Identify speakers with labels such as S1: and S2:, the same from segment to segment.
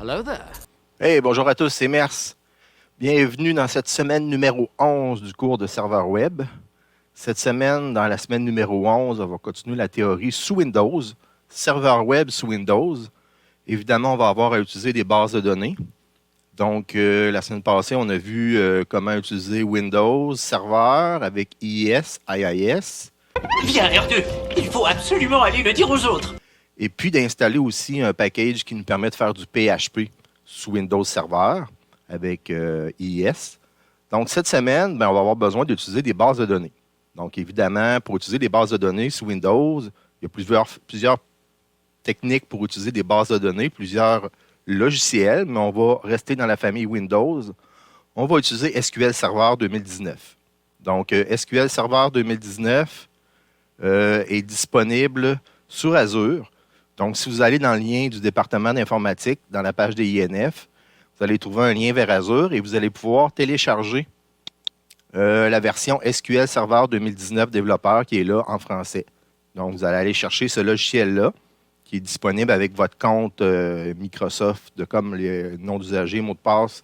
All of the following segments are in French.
S1: Hello there.
S2: Hey, bonjour à tous, c'est Mers. Bienvenue dans cette semaine numéro 11 du cours de serveur web. Cette semaine, dans la semaine numéro 11, on va continuer la théorie sous Windows, serveur web sous Windows. Évidemment, on va avoir à utiliser des bases de données. Donc, la semaine passée, on a vu comment utiliser Windows Server avec IIS, IIS.
S3: Viens, R2, il faut absolument aller le dire aux autres.
S2: Et puis d'installer aussi un package qui nous permet de faire du PHP sous Windows Server avec IIS. Donc, cette semaine, on va avoir besoin d'utiliser des bases de données. Donc, évidemment, pour utiliser des bases de données sous Windows, il y a plusieurs techniques pour utiliser des bases de données, plusieurs logiciels, mais on va rester dans la famille Windows. On va utiliser SQL Server 2019. Donc, SQL Server 2019 est disponible sur Azure. Donc, si vous allez dans le lien du département d'informatique, dans la page des INF, vous allez trouver un lien vers Azure et vous allez pouvoir télécharger la version SQL Server 2019 développeur qui est là en français. Donc, vous allez aller chercher ce logiciel-là qui est disponible avec votre compte Microsoft, comme les noms d'usagers, mots de passe,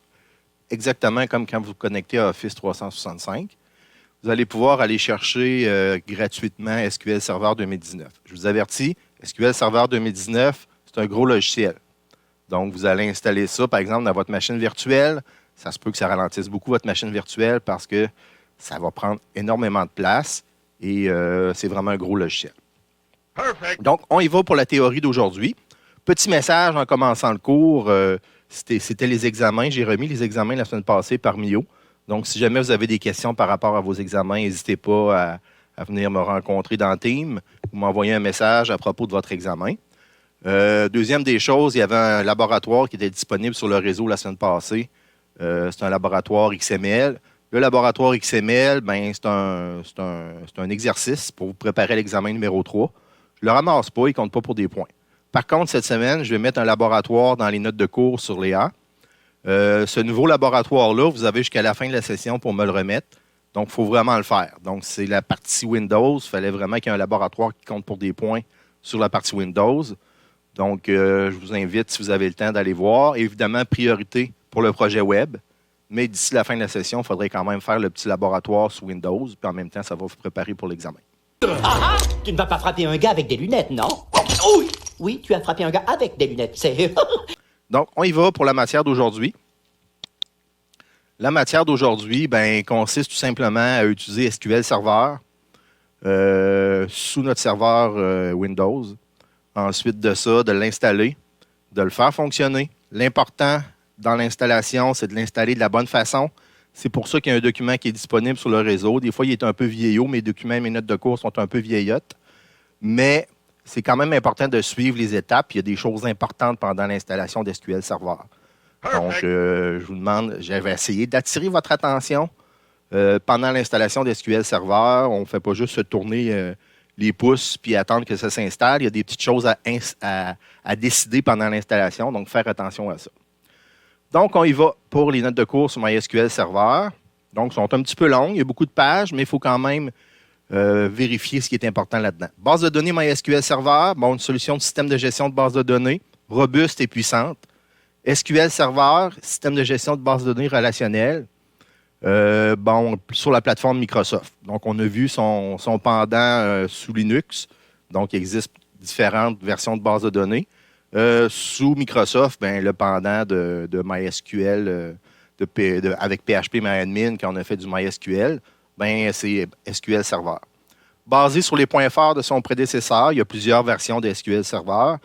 S2: exactement comme quand vous vous connectez à Office 365. Vous allez pouvoir aller chercher gratuitement SQL Server 2019. Je vous avertis, SQL Server 2019, c'est un gros logiciel. Donc, vous allez installer ça, par exemple, dans votre machine virtuelle. Ça se peut que ça ralentisse beaucoup votre machine virtuelle parce que ça va prendre énormément de place et c'est vraiment un gros logiciel. Perfect. Donc, on y va pour la théorie d'aujourd'hui. Petit message en commençant le cours. C'était les examens. J'ai remis les examens la semaine passée par Mio. Donc, si jamais vous avez des questions par rapport à vos examens, n'hésitez pas à venir me rencontrer dans Team ou m'envoyer un message à propos de votre examen. Deuxième des choses, il y avait un laboratoire qui était disponible sur le réseau la semaine passée. C'est un laboratoire XML. Le laboratoire XML, c'est un exercice pour vous préparer à l'examen numéro 3. Je ne le ramasse pas, il ne compte pas pour des points. Par contre, cette semaine, je vais mettre un laboratoire dans les notes de cours sur Léa. Ce nouveau laboratoire-là, vous avez jusqu'à la fin de la session pour me le remettre. Donc, il faut vraiment le faire. Donc, c'est la partie Windows. Il fallait vraiment qu'il y ait un laboratoire qui compte pour des points sur la partie Windows. Donc, je vous invite, si vous avez le temps, d'aller voir. Évidemment, priorité pour le projet web. Mais d'ici la fin de la session, il faudrait quand même faire le petit laboratoire sous Windows. Puis en même temps, ça va vous préparer pour l'examen.
S3: Ah, tu ne vas pas frapper un gars avec des lunettes, non? Oui, oui, tu as frappé un gars avec des lunettes, c'est...
S2: Donc, on y va pour la matière d'aujourd'hui. La matière d'aujourd'hui consiste tout simplement à utiliser SQL Server sous notre serveur Windows. Ensuite de ça, de l'installer, de le faire fonctionner. L'important dans l'installation, c'est de l'installer de la bonne façon. C'est pour ça qu'il y a un document qui est disponible sur le réseau. Des fois, il est un peu vieillot. Mes documents et mes notes de cours sont un peu vieillottes. Mais c'est quand même important de suivre les étapes. Il y a des choses importantes pendant l'installation d'SQL Server. Donc, je vous demande, j'avais essayé d'attirer votre attention pendant l'installation d'SQL Server. On ne fait pas juste se tourner les pouces puis attendre que ça s'installe. Il y a des petites choses à décider pendant l'installation. Donc, faire attention à ça. Donc, on y va pour les notes de cours sur MySQL Server. Donc, elles sont un petit peu longues. Il y a beaucoup de pages, mais il faut quand même vérifier ce qui est important là-dedans. Base de données MySQL Server, une solution de système de gestion de base de données robuste et puissante. SQL Server, système de gestion de base de données relationnelle, sur la plateforme Microsoft. Donc, on a vu son pendant sous Linux. Donc, il existe différentes versions de base de données. Sous Microsoft, le pendant de MySQL avec PHPMyAdmin, quand on a fait du MySQL, c'est SQL Server. Basé sur les points forts de son prédécesseur, il y a plusieurs versions de SQL Server.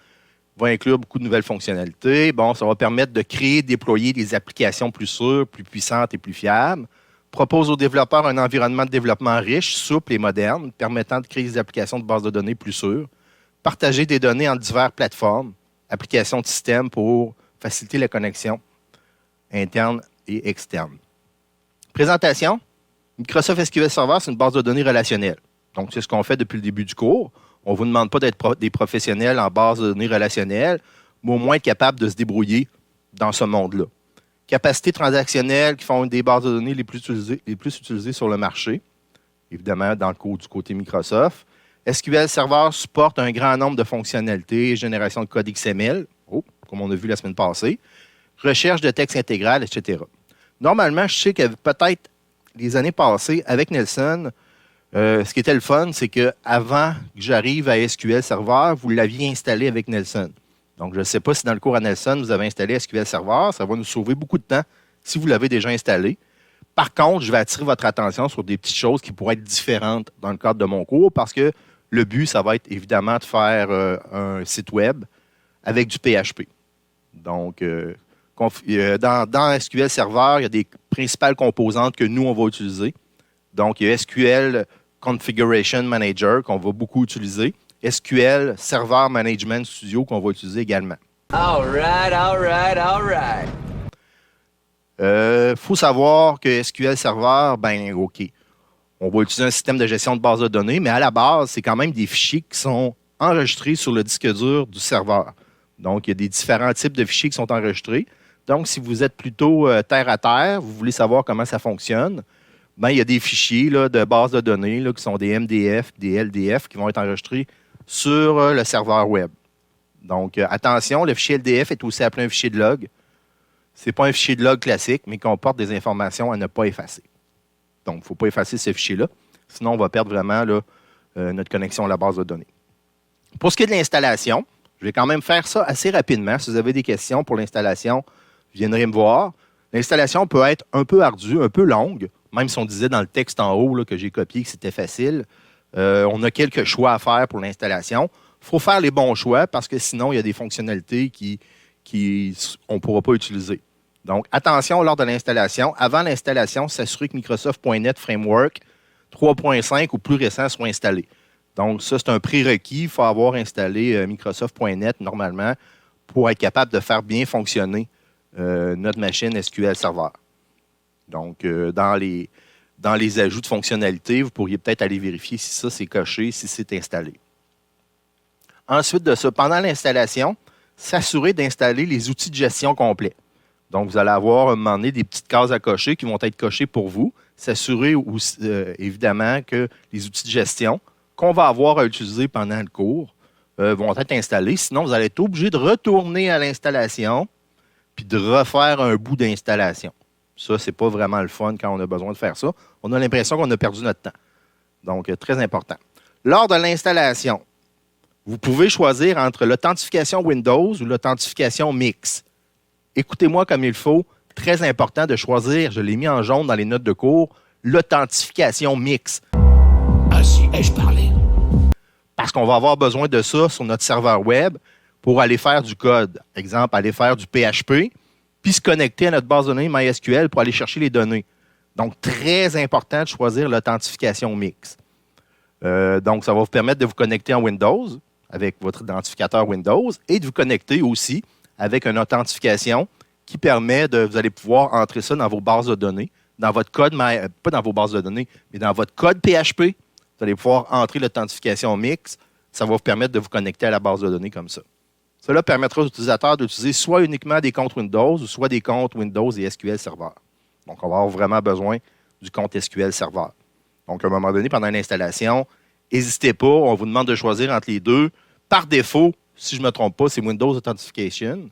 S2: Va inclure beaucoup de nouvelles fonctionnalités. Ça va permettre de créer et déployer des applications plus sûres, plus puissantes et plus fiables. Propose aux développeurs un environnement de développement riche, souple et moderne, permettant de créer des applications de base de données plus sûres. Partager des données en diverses plateformes, applications de système pour faciliter la connexion interne et externe. Présentation. Microsoft SQL Server, c'est une base de données relationnelle. Donc, c'est ce qu'on fait depuis le début du cours. On ne vous demande pas d'être des professionnels en base de données relationnelle, mais au moins être capable de se débrouiller dans ce monde-là. Capacités transactionnelles qui font une des bases de données les plus utilisées sur le marché, évidemment dans le cours du côté Microsoft. SQL Server supporte un grand nombre de fonctionnalités, génération de code XML. comme on a vu la semaine passée, recherche de texte intégral, etc. Normalement, je sais que peut-être les années passées, avec Nelson, ce qui était le fun, c'est qu'avant que j'arrive à SQL Server, vous l'aviez installé avec Nelson. Donc, je ne sais pas si dans le cours à Nelson, vous avez installé SQL Server. Ça va nous sauver beaucoup de temps si vous l'avez déjà installé. Par contre, je vais attirer votre attention sur des petites choses qui pourraient être différentes dans le cadre de mon cours parce que le but, ça va être évidemment de faire un site web avec du PHP. Donc, dans SQL Server, il y a des principales composantes que nous, on va utiliser. Donc, il y a SQL Configuration Manager qu'on va beaucoup utiliser. SQL Server Management Studio qu'on va utiliser également.
S1: All right.
S2: Faut savoir que SQL Server, OK, on va utiliser un système de gestion de base de données, mais à la base, c'est quand même des fichiers qui sont enregistrés sur le disque dur du serveur. Donc, il y a des différents types de fichiers qui sont enregistrés. Donc, si vous êtes plutôt terre à terre, vous voulez savoir comment ça fonctionne, il y a des fichiers là, de base de données là, qui sont des MDF, des LDF qui vont être enregistrés sur le serveur web. Donc, attention, le fichier LDF est aussi appelé un fichier de log. Ce n'est pas un fichier de log classique, mais comporte des informations à ne pas effacer. Donc, il ne faut pas effacer ce fichier-là. Sinon, on va perdre vraiment là, notre connexion à la base de données. Pour ce qui est de l'installation, je vais quand même faire ça assez rapidement. Si vous avez des questions pour l'installation, vous viendrez me voir. L'installation peut être un peu ardue, un peu longue, même si on disait dans le texte en haut là, que j'ai copié que c'était facile. On a quelques choix à faire pour l'installation. Il faut faire les bons choix parce que sinon, il y a des fonctionnalités qu'on ne pourra pas utiliser. Donc, attention lors de l'installation. Avant l'installation, s'assurer que Microsoft.NET Framework 3.5 ou plus récent soit installé. Donc, ça, c'est un prérequis. Il faut avoir installé Microsoft.NET normalement pour être capable de faire bien fonctionner notre machine SQL Server. Donc, dans les ajouts de fonctionnalités, vous pourriez peut-être aller vérifier si ça, c'est coché, si c'est installé. Ensuite de ça, pendant l'installation, s'assurer d'installer les outils de gestion complets. Donc, vous allez avoir à un moment donné des petites cases à cocher qui vont être cochées pour vous. S'assurer évidemment que les outils de gestion qu'on va avoir à utiliser pendant le cours vont être installés. Sinon, vous allez être obligé de retourner à l'installation puis de refaire un bout d'installation. Ça, ce n'est pas vraiment le fun quand on a besoin de faire ça. On a l'impression qu'on a perdu notre temps. Donc, très important. Lors de l'installation, vous pouvez choisir entre l'authentification Windows ou l'authentification Mix. Écoutez-moi comme il faut. Très important de choisir, je l'ai mis en jaune dans les notes de cours, l'authentification Mix.
S3: Ainsi ai-je parlé.
S2: Parce qu'on va avoir besoin de ça sur notre serveur web pour aller faire du code. Exemple, aller faire du PHP, puis se connecter à notre base de données MySQL pour aller chercher les données. Donc, très important de choisir l'authentification Mix. Donc, ça va vous permettre de vous connecter en Windows avec votre identificateur Windows et de vous connecter aussi avec une authentification qui permet vous allez pouvoir entrer ça dans vos bases de données, dans votre code, pas dans vos bases de données, mais dans votre code PHP. Vous allez pouvoir entrer l'authentification Mix. Ça va vous permettre de vous connecter à la base de données comme ça. Cela permettra aux utilisateurs d'utiliser soit uniquement des comptes Windows ou soit des comptes Windows et SQL Server. Donc, on va avoir vraiment besoin du compte SQL Server. Donc, à un moment donné, pendant l'installation, n'hésitez pas, on vous demande de choisir entre les deux. Par défaut, si je ne me trompe pas, c'est Windows Authentification.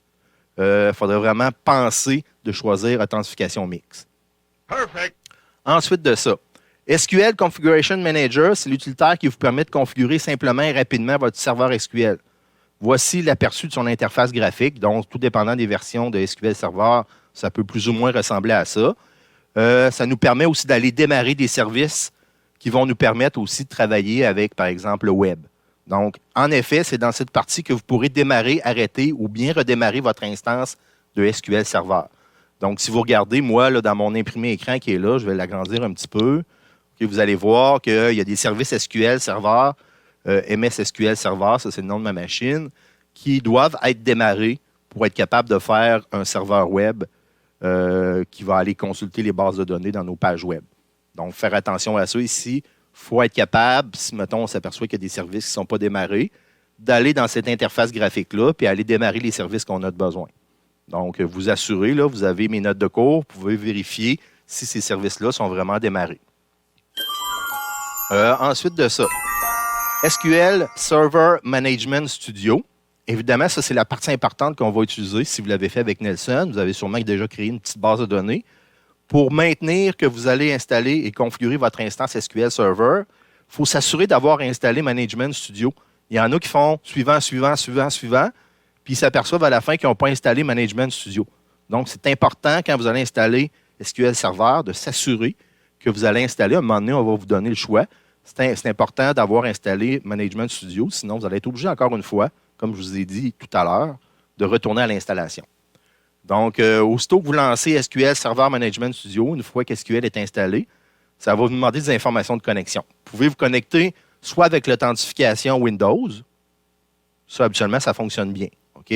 S2: Il faudrait vraiment penser de choisir Authentification Mix.
S1: Perfect.
S2: Ensuite de ça, SQL Configuration Manager, c'est l'utilitaire qui vous permet de configurer simplement et rapidement votre serveur SQL. Voici l'aperçu de son interface graphique. Donc, tout dépendant des versions de SQL Server, ça peut plus ou moins ressembler à ça. Ça nous permet aussi d'aller démarrer des services qui vont nous permettre aussi de travailler avec, par exemple, le web. Donc, en effet, c'est dans cette partie que vous pourrez démarrer, arrêter ou bien redémarrer votre instance de SQL Server. Donc, si vous regardez, moi, là, dans mon imprimé écran qui est là, je vais l'agrandir un petit peu. Okay, vous allez voir qu'il y a des services SQL Server, MS SQL Server, ça c'est le nom de ma machine, qui doivent être démarrés pour être capable de faire un serveur web qui va aller consulter les bases de données dans nos pages web. Donc, faire attention à ça ici. Il faut être capable, si, mettons, on s'aperçoit qu'il y a des services qui ne sont pas démarrés, d'aller dans cette interface graphique-là puis aller démarrer les services qu'on a besoin. Donc, vous assurez, là, vous avez mes notes de cours, vous pouvez vérifier si ces services-là sont vraiment démarrés. Ensuite de ça, SQL Server Management Studio évidemment, ça, c'est la partie importante qu'on va utiliser si vous l'avez fait avec Nelson. Vous avez sûrement déjà créé une petite base de données. Pour maintenir que vous allez installer et configurer votre instance SQL Server, il faut s'assurer d'avoir installé Management Studio. Il y en a qui font suivant, puis ils s'aperçoivent à la fin qu'ils n'ont pas installé Management Studio. Donc, c'est important, quand vous allez installer SQL Server, de s'assurer que vous allez installer. À un moment donné, on va vous donner le choix. C'est important d'avoir installé Management Studio, sinon vous allez être obligé, encore une fois, comme je vous ai dit tout à l'heure, de retourner à l'installation. Donc, aussitôt que vous lancez SQL Server Management Studio, une fois qu'SQL est installé, ça va vous demander des informations de connexion. Vous pouvez vous connecter soit avec l'authentification Windows. Ça, habituellement, ça fonctionne bien. OK?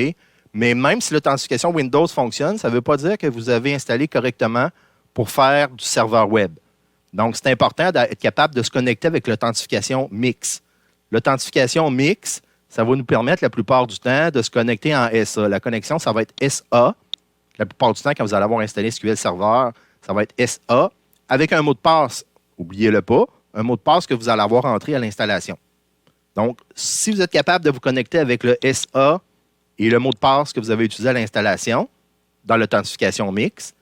S2: Mais même si l'authentification Windows fonctionne, ça ne veut pas dire que vous avez installé correctement pour faire du serveur web. Donc, c'est important d'être capable de se connecter avec l'authentification mix. L'authentification mix, ça va nous permettre la plupart du temps de se connecter en SA. La connexion, ça va être SA. La plupart du temps, quand vous allez avoir installé SQL Server, ça va être SA avec un mot de passe. N'oubliez-le pas, un mot de passe que vous allez avoir entré à l'installation. Donc, si vous êtes capable de vous connecter avec le SA et le mot de passe que vous avez utilisé à l'installation dans l'authentification mix,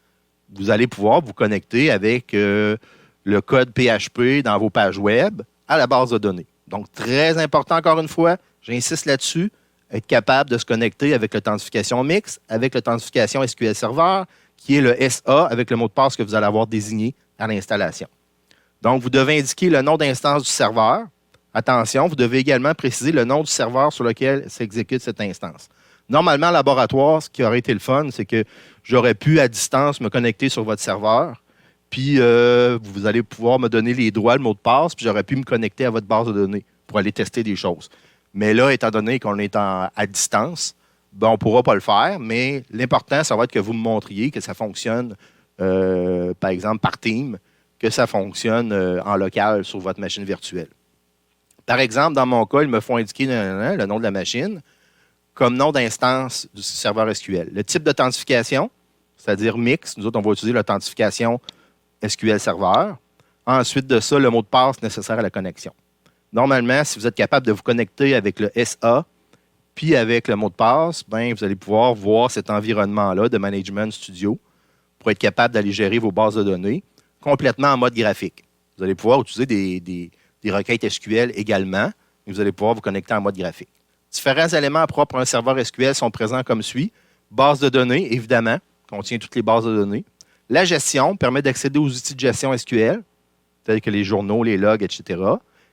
S2: vous allez pouvoir vous connecter avec le code PHP dans vos pages web à la base de données. Donc, très important encore une fois, j'insiste là-dessus, être capable de se connecter avec l'authentification mix, avec l'authentification SQL Server, qui est le SA avec le mot de passe que vous allez avoir désigné à l'installation. Donc, vous devez indiquer le nom d'instance du serveur. Attention, vous devez également préciser le nom du serveur sur lequel s'exécute cette instance. Normalement, en laboratoire, ce qui aurait été le fun, c'est que j'aurais pu, à distance, me connecter sur votre serveur, puis vous allez pouvoir me donner les droits, le mot de passe, puis j'aurais pu me connecter à votre base de données pour aller tester des choses. Mais là, étant donné qu'on est à distance, on ne pourra pas le faire, mais l'important, ça va être que vous me montriez que ça fonctionne, par exemple, par team, que ça fonctionne en local sur votre machine virtuelle. Par exemple, dans mon cas, ils me font indiquer le nom de la machine comme nom d'instance du serveur SQL. Le type d'authentification, c'est-à-dire mix, nous autres, on va utiliser l'authentification SQL Server. Ensuite de ça, le mot de passe nécessaire à la connexion. Normalement, si vous êtes capable de vous connecter avec le SA puis avec le mot de passe, vous allez pouvoir voir cet environnement-là de Management Studio pour être capable d'aller gérer vos bases de données complètement en mode graphique. Vous allez pouvoir utiliser des requêtes SQL également, mais vous allez pouvoir vous connecter en mode graphique. Différents éléments propres à un serveur SQL sont présents comme suit. Base de données, évidemment, contient toutes les bases de données. La gestion permet d'accéder aux outils de gestion SQL, tels que les journaux, les logs, etc.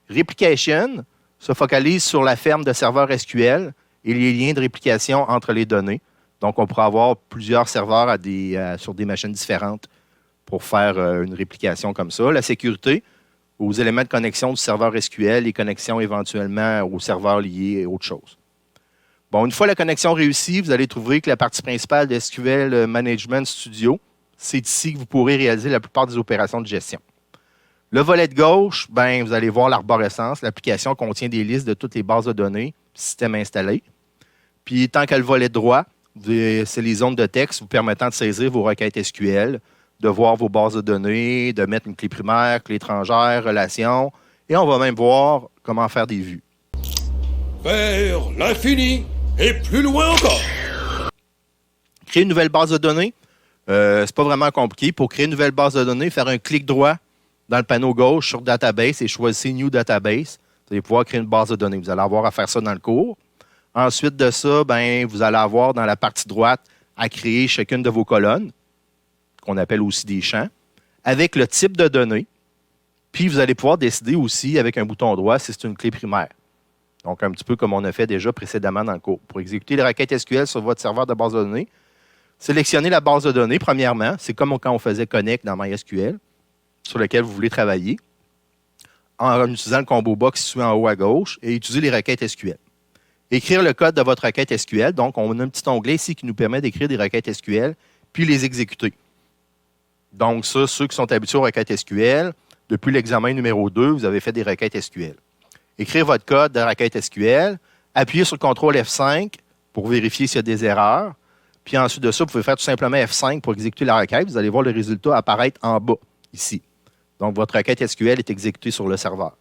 S2: Replication se focalise sur la ferme de serveurs SQL et les liens de réplication entre les données. Donc, on pourra avoir plusieurs serveurs sur des machines différentes pour faire une réplication comme ça. La sécurité, aux éléments de connexion du serveur SQL, les connexions éventuellement aux serveurs liés et autres choses. Bon, une fois la connexion réussie, vous allez trouver que la partie principale de SQL Management Studio, c'est ici que vous pourrez réaliser la plupart des opérations de gestion. Le volet de gauche, vous allez voir l'arborescence. L'application contient des listes de toutes les bases de données, système installé. Puis, tant que le volet droit, c'est les zones de texte vous permettant de saisir vos requêtes SQL, de voir vos bases de données, de mettre une clé primaire, clé étrangère, relation. Et on va même voir comment faire des vues.
S4: Vers l'infini et plus loin encore.
S2: Créer une nouvelle base de données, c'est pas vraiment compliqué. Pour créer une nouvelle base de données, faire un clic droit dans le panneau gauche sur Database et choisir New Database. Vous allez pouvoir créer une base de données. Vous allez avoir à faire ça dans le cours. Ensuite de ça, vous allez avoir dans la partie droite à créer chacune de vos colonnes, qu'on appelle aussi des champs, avec le type de données. Puis, vous allez pouvoir décider aussi, avec un bouton droit, si c'est une clé primaire. Donc, un petit peu comme on a fait déjà précédemment dans le cours. Pour exécuter les requêtes SQL sur votre serveur de base de données, sélectionnez la base de données, premièrement. C'est comme quand on faisait Connect dans MySQL, sur lequel vous voulez travailler, en utilisant le combo box situé en haut à gauche, et utiliser les requêtes SQL. Écrire le code de votre requête SQL. Donc, on a un petit onglet ici qui nous permet d'écrire des requêtes SQL, puis les exécuter. Donc, ça, ceux qui sont habitués aux requêtes SQL, depuis l'examen numéro 2, vous avez fait des requêtes SQL. Écrire votre code de requête SQL, appuyez sur le CTRL F5 pour vérifier s'il y a des erreurs. Puis ensuite de ça, vous pouvez faire tout simplement F5 pour exécuter la requête. Vous allez voir le résultat apparaître en bas, ici. Donc, votre requête SQL est exécutée sur le serveur.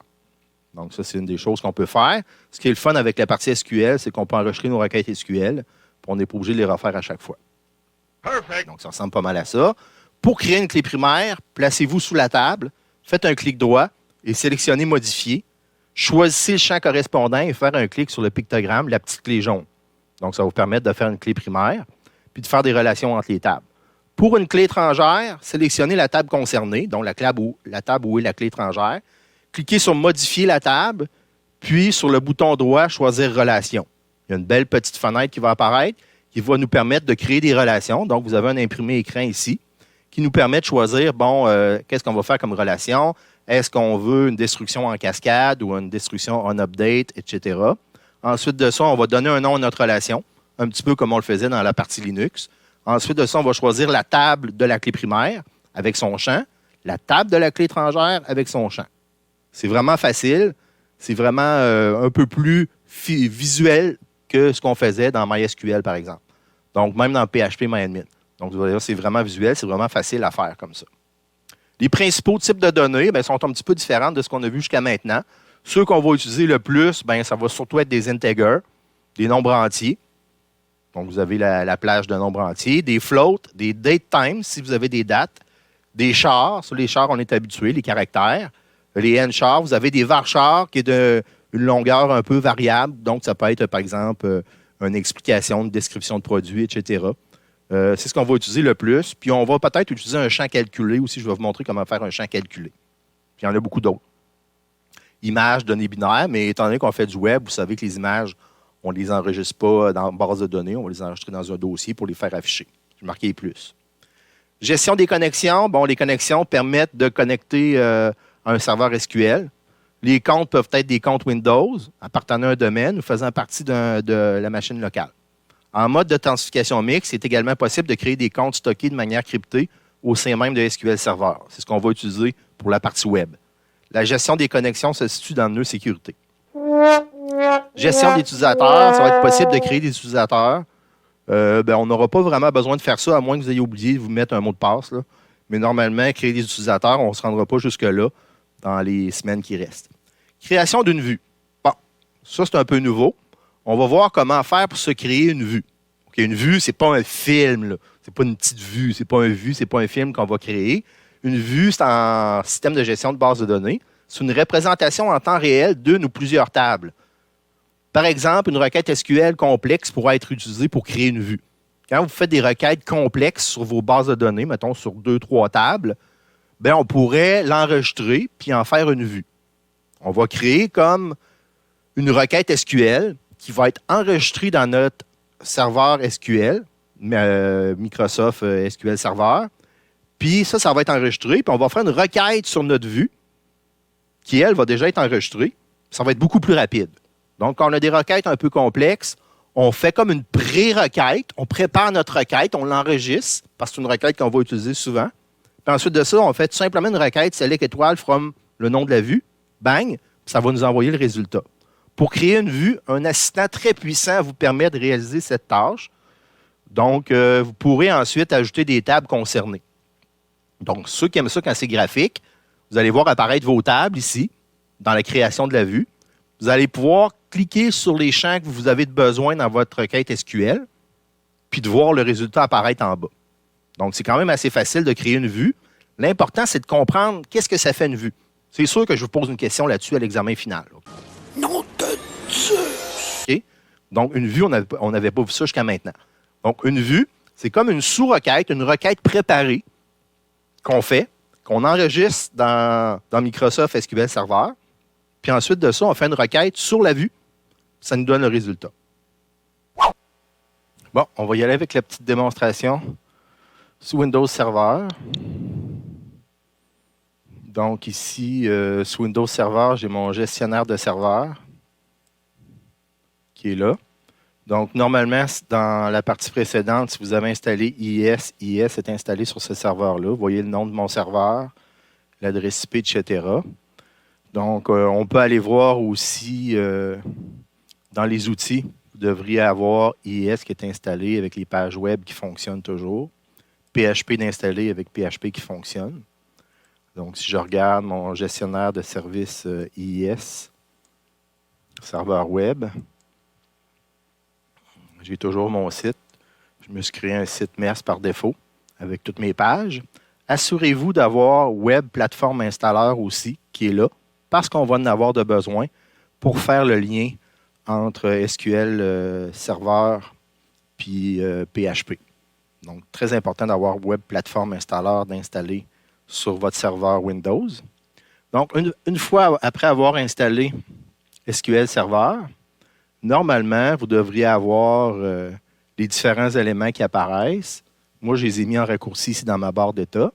S2: Donc, ça, c'est une des choses qu'on peut faire. Ce qui est le fun avec la partie SQL, c'est qu'on peut enregistrer nos requêtes SQL, puis on n'est pas obligé de les refaire à chaque fois.
S1: Perfect.
S2: Donc, ça ressemble pas mal à ça. Pour créer une clé primaire, placez-vous sous la table, faites un clic droit et sélectionnez Modifier. Choisissez le champ correspondant et faire un clic sur le pictogramme, la petite clé jaune. Donc, ça va vous permettre de faire une clé primaire puis de faire des relations entre les tables. Pour une clé étrangère, sélectionnez la table concernée, donc la table où est la clé étrangère. Cliquez sur Modifier la table, puis sur le bouton droit, choisir Relation. Il y a une belle petite fenêtre qui va apparaître qui va nous permettre de créer des relations. Donc, vous avez un imprimé écran ici qui nous permet de choisir, qu'est-ce qu'on va faire comme relation? Est-ce qu'on veut une destruction en cascade ou une destruction en update, etc. Ensuite de ça, on va donner un nom à notre relation, un petit peu comme on le faisait dans la partie Linux. Ensuite de ça, on va choisir la table de la clé primaire avec son champ, la table de la clé étrangère avec son champ. C'est vraiment facile. C'est vraiment un peu plus visuel que ce qu'on faisait dans MySQL, par exemple. Donc, même dans PHP-MyAdmin. Donc, vous voyez, c'est vraiment visuel, c'est vraiment facile à faire comme ça. Les principaux types de données sont un petit peu différents de ce qu'on a vu jusqu'à maintenant. Ceux qu'on va utiliser le plus, ça va surtout être des integers, des nombres entiers. Donc, vous avez la plage de nombres entiers, des floats, des datetime, si vous avez des dates, des chars. Sur les chars, on est habitué, les caractères. Les n-chars, vous avez des varchars qui est d'une longueur un peu variable. Donc, ça peut être, par exemple, une explication, une description de produit, etc. C'est ce qu'on va utiliser le plus. Puis, on va peut-être utiliser un champ calculé aussi. Je vais vous montrer comment faire un champ calculé. Puis, il y en a beaucoup d'autres. Images, données binaires, mais étant donné qu'on fait du web, vous savez que les images, on ne les enregistre pas dans une base de données, on va les enregistrer dans un dossier pour les faire afficher. J'ai marqué plus. Gestion des connexions. Les connexions permettent de connecter à un serveur SQL. Les comptes peuvent être des comptes Windows appartenant à un domaine ou faisant partie de la machine locale. En mode d'authentification mixte, c'est également possible de créer des comptes stockés de manière cryptée au sein même de SQL Server. C'est ce qu'on va utiliser pour la partie web. La gestion des connexions se situe dans le nœud sécurité. Gestion des utilisateurs, ça va être possible de créer des utilisateurs. On n'aura pas vraiment besoin de faire ça, à moins que vous ayez oublié de vous mettre un mot de passe, là. Mais normalement, créer des utilisateurs, on ne se rendra pas jusque-là dans les semaines qui restent. Création d'une vue. Bon, ça, c'est un peu nouveau. On va voir comment faire pour se créer une vue. Okay, une vue, ce n'est pas un film, ce n'est pas une petite vue, ce n'est pas un film qu'on va créer. Une vue, c'est un système de gestion de base de données. C'est une représentation en temps réel d'une ou plusieurs tables. Par exemple, une requête SQL complexe pourra être utilisée pour créer une vue. Quand vous faites des requêtes complexes sur vos bases de données, mettons sur 2-3 tables, on pourrait l'enregistrer puis en faire une vue. On va créer comme une requête SQL qui va être enregistrée dans notre serveur SQL, Microsoft SQL Server. Puis ça va être enregistré, puis on va faire une requête sur notre vue qui, elle, va déjà être enregistrée. Ça va être beaucoup plus rapide. Donc, quand on a des requêtes un peu complexes, on fait comme une pré-requête, on prépare notre requête, on l'enregistre, parce que c'est une requête qu'on va utiliser souvent. Puis ensuite de ça, on fait tout simplement une requête select étoile from le nom de la vue, bang, puis ça va nous envoyer le résultat. Pour créer une vue, un assistant très puissant vous permet de réaliser cette tâche. Donc, vous pourrez ensuite ajouter des tables concernées. Donc, ceux qui aiment ça quand c'est graphique, vous allez voir apparaître vos tables ici, dans la création de la vue. Vous allez pouvoir cliquer sur les champs que vous avez besoin dans votre requête SQL, puis de voir le résultat apparaître en bas. Donc, c'est quand même assez facile de créer une vue. L'important, c'est de comprendre qu'est-ce que ça fait une vue. C'est sûr que je vous pose une question là-dessus à l'examen final.
S4: Nom de Zeus!
S2: Okay? Donc, une vue, on n'avait pas vu ça jusqu'à maintenant. Donc, une vue, c'est comme une sous-requête, une requête préparée qu'on fait, qu'on enregistre dans Microsoft SQL Server. Puis ensuite de ça, on fait une requête sur la vue. Ça nous donne le résultat. Bon, on va y aller avec la petite démonstration sous Windows Server. Donc ici, sous Windows Server, j'ai mon gestionnaire de serveur qui est là. Donc normalement, dans la partie précédente, si vous avez installé IIS, IIS est installé sur ce serveur-là. Vous voyez le nom de mon serveur, l'adresse IP, etc. Donc, on peut aller voir aussi dans les outils, vous devriez avoir IIS qui est installé avec les pages web qui fonctionnent toujours. PHP d'installer avec PHP qui fonctionne. Donc, si je regarde mon gestionnaire de service IIS, serveur web. J'ai toujours mon site. Je me suis créé un site MERS par défaut avec toutes mes pages. Assurez-vous d'avoir Web Platform Installer aussi, qui est là, parce qu'on va en avoir de besoin pour faire le lien entre SQL Server puis PHP. Donc, très important d'avoir Web Platform Installer d'installer sur votre serveur Windows. Donc, une fois après avoir installé SQL Server, normalement, vous devriez avoir les différents éléments qui apparaissent. Moi, je les ai mis en raccourci ici dans ma barre d'état.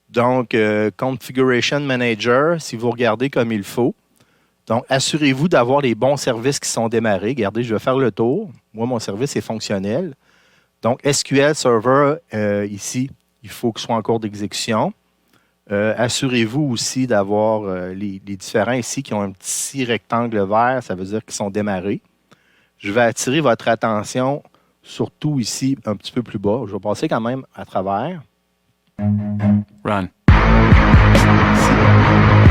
S2: Donc, Configuration Manager, si vous regardez comme il faut. Donc, assurez-vous d'avoir les bons services qui sont démarrés. Regardez, je vais faire le tour. Moi, mon service est fonctionnel. Donc, SQL Server, ici, il faut qu'il soit en cours d'exécution. Assurez-vous aussi d'avoir les différents ici qui ont un petit rectangle vert, ça veut dire qu'ils sont démarrés. Je vais attirer votre attention surtout ici, un petit peu plus bas. Je vais passer quand même à travers.
S1: Run.
S2: Ici,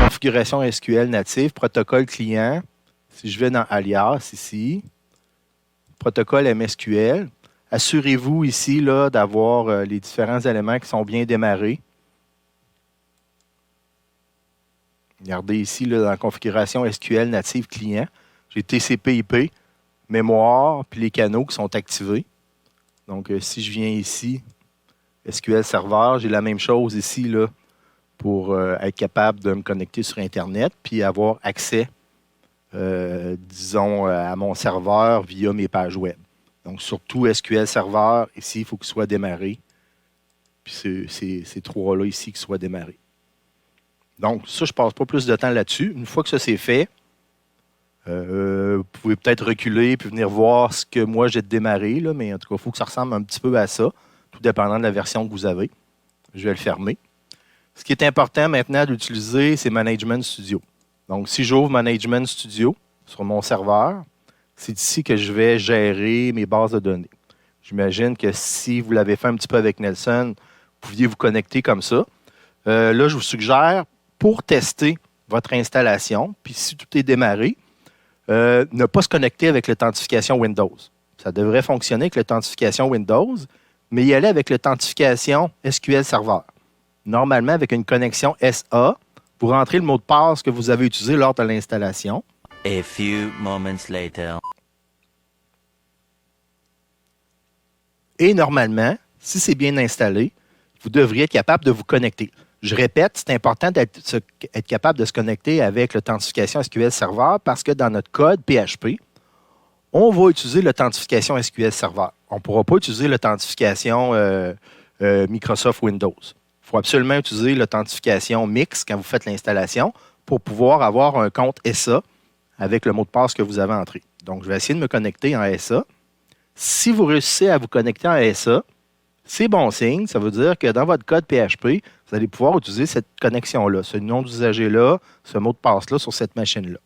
S2: configuration SQL native, protocole client. Si je vais dans Alias ici, protocole MSQL. Assurez-vous ici là, d'avoir les différents éléments qui sont bien démarrés. Regardez ici, là, dans la configuration SQL native client, j'ai TCP/IP, mémoire, puis les canaux qui sont activés. Donc, si je viens ici, SQL Server, j'ai la même chose ici là, pour être capable de me connecter sur Internet puis avoir accès, disons, à mon serveur via mes pages web. Donc, surtout SQL Server, ici, il faut qu'il soit démarré. Puis ces trois-là ici qui soient démarrés. Donc, ça, je ne passe pas plus de temps là-dessus. Une fois que ça c'est fait, vous pouvez peut-être reculer puis venir voir ce que moi j'ai démarré, là, mais en tout cas, il faut que ça ressemble un petit peu à ça, tout dépendant de la version que vous avez. Je vais le fermer. Ce qui est important maintenant d'utiliser, c'est Management Studio. Donc, si j'ouvre Management Studio sur mon serveur, c'est ici que je vais gérer mes bases de données. J'imagine que si vous l'avez fait un petit peu avec Nelson, vous pouviez vous connecter comme ça. Là, je vous suggère, pour tester votre installation, puis si tout est démarré, ne pas se connecter avec l'authentification Windows. Ça devrait fonctionner avec l'authentification Windows, mais y aller avec l'authentification SQL Server. Normalement, avec une connexion SA, vous rentrez le mot de passe que vous avez utilisé lors de l'installation.
S5: A few moments later.
S2: Et normalement, si c'est bien installé, vous devriez être capable de vous connecter. Je répète, c'est important d'être capable de se connecter avec l'authentification SQL Server parce que dans notre code PHP, on va utiliser l'authentification SQL Server. On ne pourra pas utiliser l'authentification Microsoft Windows. Il faut absolument utiliser l'authentification Mix quand vous faites l'installation pour pouvoir avoir un compte SA avec le mot de passe que vous avez entré. Donc, je vais essayer de me connecter en SA. Si vous réussissez à vous connecter en SA, c'est bon signe. Ça veut dire que dans votre code PHP, vous allez pouvoir utiliser cette connexion-là, ce nom d'usager-là, ce mot de passe-là sur cette machine-là.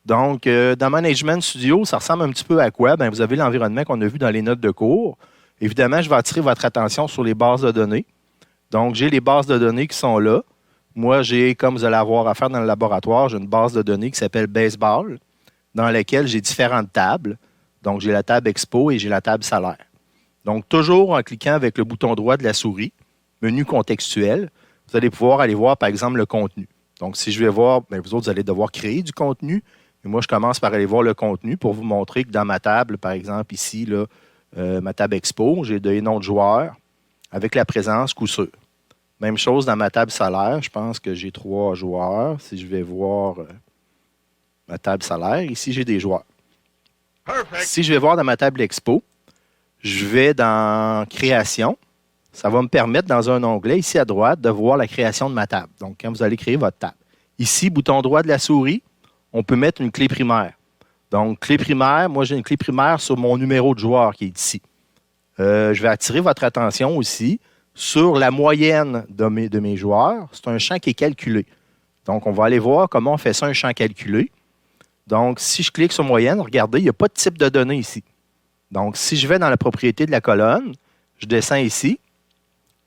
S2: Donc, dans Management Studio, ça ressemble un petit peu à quoi? Bien, vous avez l'environnement qu'on a vu dans les notes de cours. Évidemment, je vais attirer votre attention sur les bases de données. Donc, j'ai les bases de données qui sont là. Moi, j'ai, comme vous allez avoir à faire dans le laboratoire, j'ai une base de données qui s'appelle Baseball, dans laquelle j'ai différentes tables. Donc, j'ai la table Expo et j'ai la table Salaire. Donc, toujours en cliquant avec le bouton droit de la souris, menu contextuel, vous allez pouvoir aller voir, par exemple, le contenu. Donc, si je vais voir, bien, vous autres, vous allez devoir créer du contenu. Et moi, je commence par aller voir le contenu pour vous montrer que dans ma table, par exemple, ici, là, ma table Expo, j'ai des noms de joueurs avec la présence coup sûr. Même chose dans ma table salaire. Je pense que j'ai 3 joueurs. Si je vais voir ma table salaire, ici, j'ai des joueurs.
S1: Perfect.
S2: Si je vais voir dans ma table Expo, je vais dans Création. Ça va me permettre, dans un onglet, ici à droite, de voir la création de ma table. Donc, quand vous allez créer votre table. Ici, bouton droit de la souris, on peut mettre une clé primaire. Donc, clé primaire, moi, j'ai une clé primaire sur mon numéro de joueur qui est ici. Je vais attirer votre attention aussi sur la moyenne de mes joueurs. C'est un champ qui est calculé. Donc, on va aller voir comment on fait ça, un champ calculé. Donc, si je clique sur moyenne, regardez, il n'y a pas de type de données ici. Donc, si je vais dans la propriété de la colonne, je descends ici.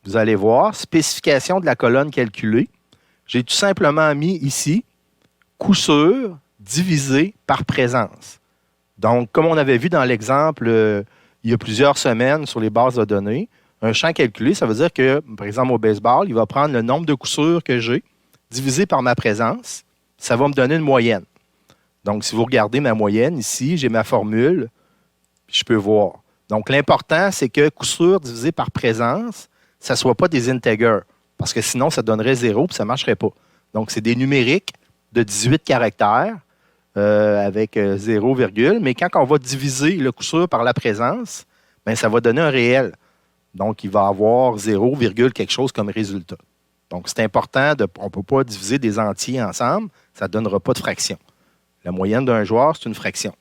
S2: Vous allez voir, spécification de la colonne calculée. J'ai tout simplement mis ici, coup sûr, divisé par présence. Donc, comme on avait vu dans l'exemple il y a plusieurs semaines sur les bases de données, un champ calculé, ça veut dire que, par exemple, au baseball, il va prendre le nombre de coups sûrs que j'ai divisé par ma présence. Ça va me donner une moyenne. Donc, si vous regardez ma moyenne ici, j'ai ma formule, puis je peux voir. Donc, l'important, c'est que coup sûr divisé par présence, ça ne soit pas des integers, parce que sinon, ça donnerait 0 puis ça ne marcherait pas. Donc, c'est des numériques de 18 caractères avec 0, mais quand on va diviser le coup sûr par la présence, bien, ça va donner un réel. Donc, il va avoir 0, quelque chose comme résultat. Donc, c'est important, on ne peut pas diviser des entiers ensemble, ça ne donnera pas de fraction. La moyenne d'un joueur, c'est une fraction.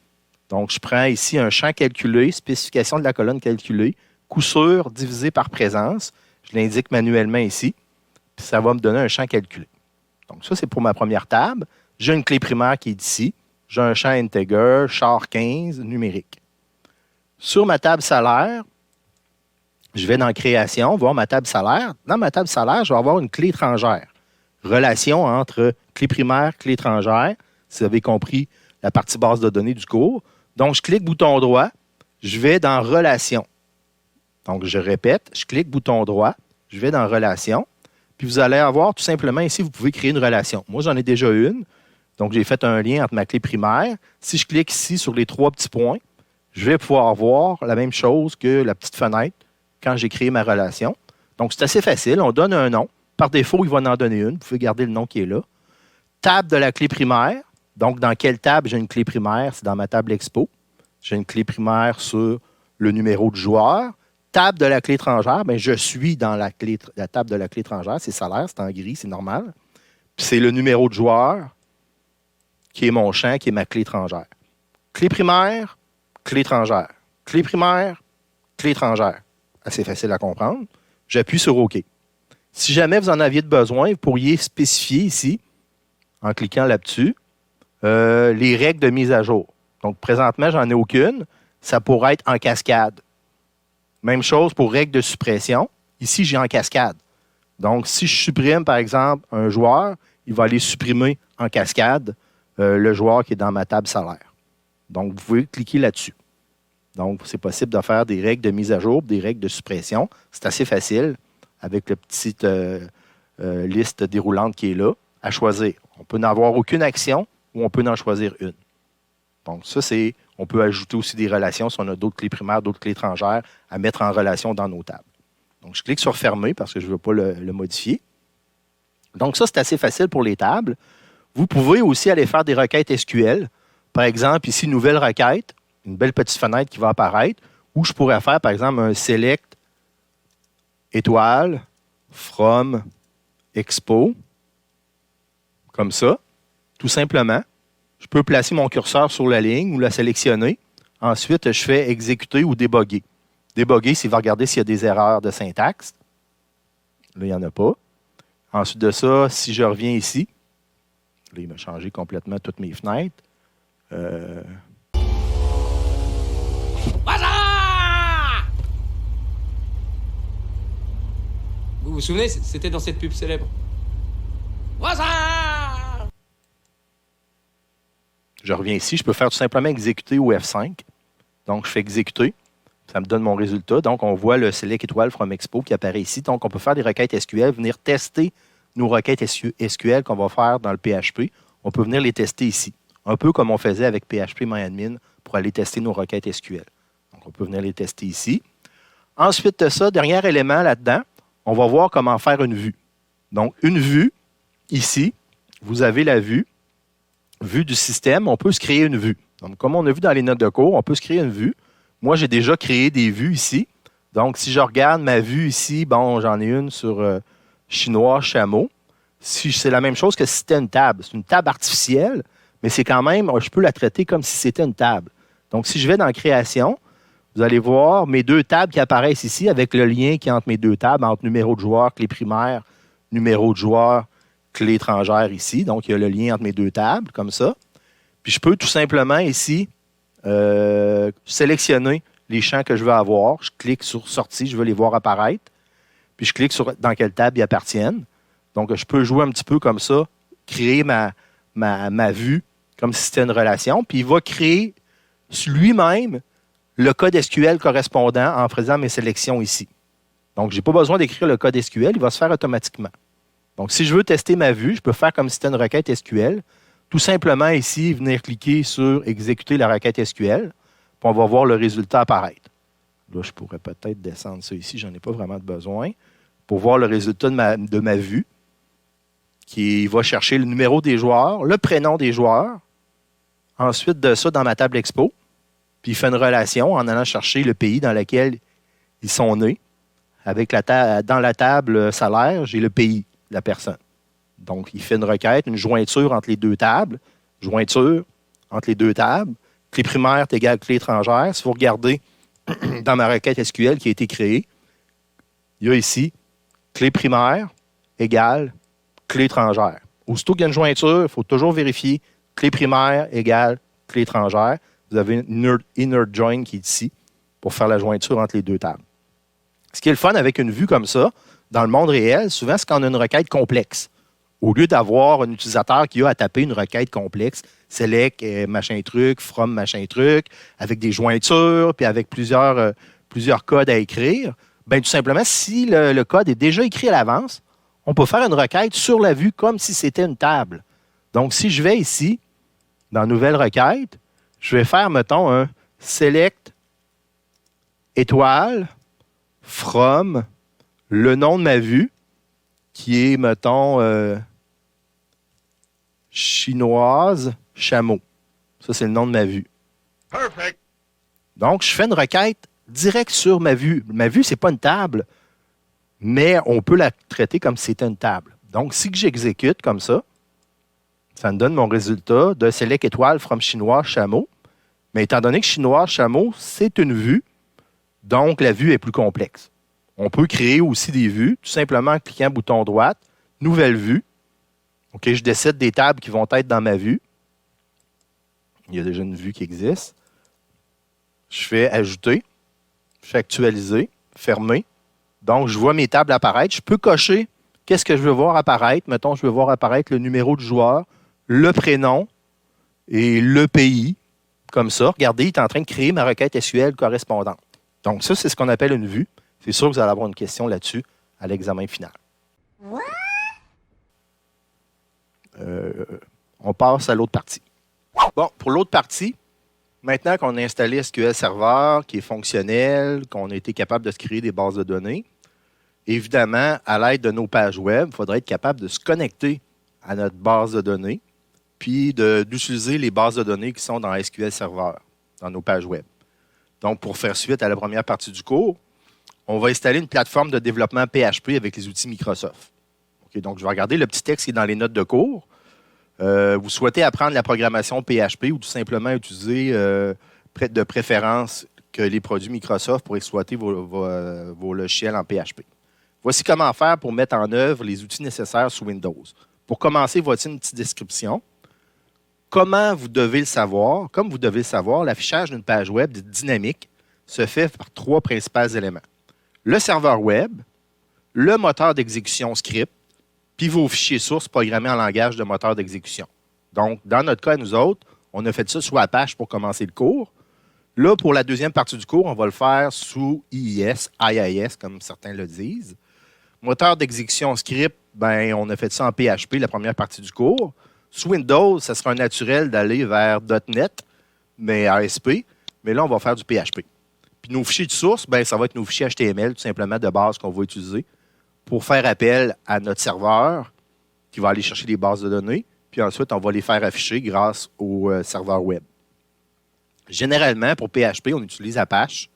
S2: Donc, je prends ici un champ calculé, spécification de la colonne calculée, coup sûr divisé par présence. Je l'indique manuellement ici, puis ça va me donner un champ calculé. Donc, ça, c'est pour ma première table. J'ai une clé primaire qui est ici. J'ai un champ integer, char 15, numérique. Sur ma table salaire, je vais dans Création, voir ma table salaire. Dans ma table salaire, je vais avoir une clé étrangère. Relation entre clé primaire, clé étrangère. Si vous avez compris la partie base de données du cours. Donc, je clique bouton droit, je vais dans Relation. Donc, je répète, je clique bouton droit, je vais dans Relation, puis vous allez avoir tout simplement ici, vous pouvez créer une relation. Moi, j'en ai déjà une. Donc, j'ai fait un lien entre ma clé primaire. Si je clique ici sur les 3 petits points, je vais pouvoir voir la même chose que la petite fenêtre quand j'ai créé ma relation. Donc, c'est assez facile. On donne un nom. Par défaut, il va en donner une. Vous pouvez garder le nom qui est là. Table de la clé primaire. Donc, dans quelle table j'ai une clé primaire? C'est dans ma table Expo. J'ai une clé primaire sur le numéro de joueur. Table de la clé étrangère, bien, je suis dans la table de la clé étrangère. C'est salaire, c'est en gris, c'est normal. Puis c'est le numéro de joueur qui est mon champ, qui est ma clé étrangère. Clé primaire, clé étrangère. Clé primaire, clé étrangère. Assez facile à comprendre. J'appuie sur OK. Si jamais vous en aviez besoin, vous pourriez spécifier ici, en cliquant là-dessus, les règles de mise à jour. Donc, présentement, j'en ai aucune. Ça pourrait être en cascade. Même chose pour règles de suppression. Ici, j'ai en cascade. Donc, si je supprime, par exemple, un joueur, il va aller supprimer en cascade le joueur qui est dans ma table salaire. Donc, vous pouvez cliquer là-dessus. Donc, c'est possible de faire des règles de mise à jour, des règles de suppression. C'est assez facile avec la petite liste déroulante qui est là à choisir. On peut n'avoir aucune action ou on peut en choisir une. Donc, ça, c'est... On peut ajouter aussi des relations si on a d'autres clés primaires, d'autres clés étrangères à mettre en relation dans nos tables. Donc, je clique sur Fermer parce que je ne veux pas le modifier. Donc, ça, c'est assez facile pour les tables. Vous pouvez aussi aller faire des requêtes SQL. Par exemple, ici, nouvelle requête, une belle petite fenêtre qui va apparaître, où je pourrais faire, par exemple, un select étoile from expo, comme ça, tout simplement. Je peux placer mon curseur sur la ligne ou la sélectionner. Ensuite, je fais exécuter ou débugger. Débugger, c'est va regarder s'il y a des erreurs de syntaxe. Là, il n'y en a pas. Ensuite de ça, si je reviens ici, là, il m'a changé complètement toutes mes fenêtres.
S6: Vous vous souvenez, c'était dans cette pub célèbre.
S2: Je reviens ici, je peux faire tout simplement exécuter au F5. Donc, je fais exécuter. Ça me donne mon résultat. Donc, on voit le select étoile from expo qui apparaît ici. Donc, on peut faire des requêtes SQL, venir tester nos requêtes SQL qu'on va faire dans le PHP. On peut venir les tester ici. Un peu comme on faisait avec PHP-MyAdmin pour aller tester nos requêtes SQL. Donc, on peut venir les tester ici. Ensuite de ça, dernier élément là-dedans, on va voir comment faire une vue. Donc, une vue, ici, vous avez la vue du système. On peut se créer une vue. Donc, comme on a vu dans les notes de cours, on peut se créer une vue. Moi, j'ai déjà créé des vues ici. Donc, si je regarde ma vue ici, bon, j'en ai une sur chinois, chameau. Si c'est la même chose que si c'était une table. C'est une table artificielle, mais c'est quand même, je peux la traiter comme si c'était une table. Donc, si je vais dans Création, vous allez voir mes deux tables qui apparaissent ici avec le lien qui est entre mes deux tables, entre numéro de joueur, clé primaire, numéro de joueur, clé étrangère ici. Donc, il y a le lien entre mes deux tables, comme ça. Puis, je peux tout simplement ici sélectionner les champs que je veux avoir. Je clique sur Sortie, je veux les voir apparaître. Puis, je clique sur dans quelle table ils appartiennent. Donc, je peux jouer un petit peu comme ça, créer ma vue comme si c'était une relation, puis il va créer lui-même le code SQL correspondant en faisant mes sélections ici. Donc, je n'ai pas besoin d'écrire le code SQL, il va se faire automatiquement. Donc, si je veux tester ma vue, je peux faire comme si c'était une requête SQL. Tout simplement ici, venir cliquer sur exécuter la requête SQL, puis on va voir le résultat apparaître. Là, je pourrais peut-être descendre ça ici, j'en ai pas vraiment de besoin, pour voir le résultat de ma vue, qui va chercher le numéro des joueurs, le prénom des joueurs, ensuite de ça dans ma table Expo, puis il fait une relation en allant chercher le pays dans lequel ils sont nés. Dans la table salaire, j'ai le pays de la personne. Donc, il fait une requête, une jointure entre les deux tables. Jointure entre les deux tables. Clé primaire est égale clé étrangère. Si vous regardez dans ma requête SQL qui a été créée, il y a ici clé primaire égale clé étrangère. Aussitôt qu'il y a une jointure, il faut toujours vérifier clé primaire égale clé étrangère. Vous avez une inner join qui est ici pour faire la jointure entre les deux tables. Ce qui est le fun avec une vue comme ça, dans le monde réel, souvent, c'est quand on a une requête complexe. Au lieu d'avoir un utilisateur qui a à taper une requête complexe, select machin truc, from machin truc, avec des jointures, puis avec plusieurs codes à écrire, bien tout simplement, si le code est déjà écrit à l'avance, on peut faire une requête sur la vue comme si c'était une table. Donc, si je vais ici, dans Nouvelle requête, je vais faire, mettons, un select étoile from le nom de ma vue, qui est, mettons, chinoise chameau. Ça, c'est le nom de ma vue.
S1: Perfect.
S2: Donc, je fais une requête directe sur ma vue. Ma vue, ce n'est pas une table, mais on peut la traiter comme si c'était une table. Donc, si j'exécute comme ça me donne mon résultat de select étoile from chinois chameau. Mais étant donné que chinois chameau, c'est une vue, donc la vue est plus complexe. On peut créer aussi des vues, tout simplement en cliquant bouton droit, nouvelle vue. OK, je décide des tables qui vont être dans ma vue. Il y a déjà une vue qui existe. Je fais ajouter, je fais actualiser, fermer. Donc, je vois mes tables apparaître. Je peux cocher qu'est-ce que je veux voir apparaître. Mettons, je veux voir apparaître le numéro du joueur, le prénom et le pays. Comme ça, regardez, il est en train de créer ma requête SQL correspondante. Donc, ça, c'est ce qu'on appelle une vue. C'est sûr que vous allez avoir une question là-dessus à l'examen final. On passe à l'autre partie. Bon, pour l'autre partie, maintenant qu'on a installé SQL Server, qui est fonctionnel, qu'on a été capable de se créer des bases de données, évidemment, à l'aide de nos pages web, il faudrait être capable de se connecter à notre base de données, puis d'utiliser les bases de données qui sont dans SQL Server, dans nos pages web. Donc, pour faire suite à la première partie du cours, on va installer une plateforme de développement PHP avec les outils Microsoft. Okay, donc, je vais regarder le petit texte qui est dans les notes de cours. Vous souhaitez apprendre la programmation PHP ou tout simplement utiliser de préférence que les produits Microsoft pour exploiter vos logiciels en PHP. Voici comment faire pour mettre en œuvre les outils nécessaires sous Windows. Pour commencer, voici une petite description. Comment vous devez le savoir? Comme vous devez le savoir, l'affichage d'une page web dynamique se fait par 3 principaux éléments. Le serveur web, le moteur d'exécution script, puis vos fichiers sources programmés en langage de moteur d'exécution. Donc, dans notre cas, nous autres, on a fait ça sous Apache pour commencer le cours. Là, pour la deuxième partie du cours, on va le faire sous IIS, comme certains le disent. Moteur d'exécution script, ben, on a fait ça en PHP, la première partie du cours. Sous Windows, ça sera naturel d'aller vers .NET, mais ASP. Mais là, on va faire du PHP. Puis nos fichiers de source, ben, ça va être nos fichiers HTML, tout simplement, de base qu'on va utiliser pour faire appel à notre serveur qui va aller chercher des bases de données. Puis ensuite, on va les faire afficher grâce au serveur web. Généralement, pour PHP, on utilise Apache.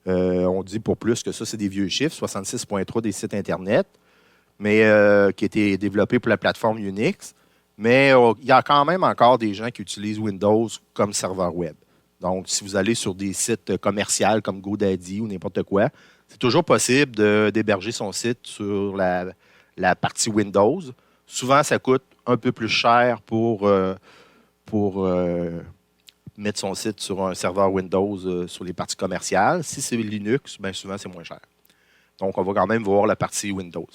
S2: On dit pour plus que ça, c'est des vieux chiffres, 66.3 des sites Internet, mais qui a été développé pour la plateforme Unix. Mais il y a quand même encore des gens qui utilisent Windows comme serveur web. Donc, si vous allez sur des sites commerciaux comme GoDaddy ou n'importe quoi, c'est toujours possible d'héberger son site sur la partie Windows. Souvent, ça coûte un peu plus cher pour mettre son site sur un serveur Windows sur les parties commerciales. Si c'est Linux, bien souvent, c'est moins cher. Donc, on va quand même voir la partie Windows.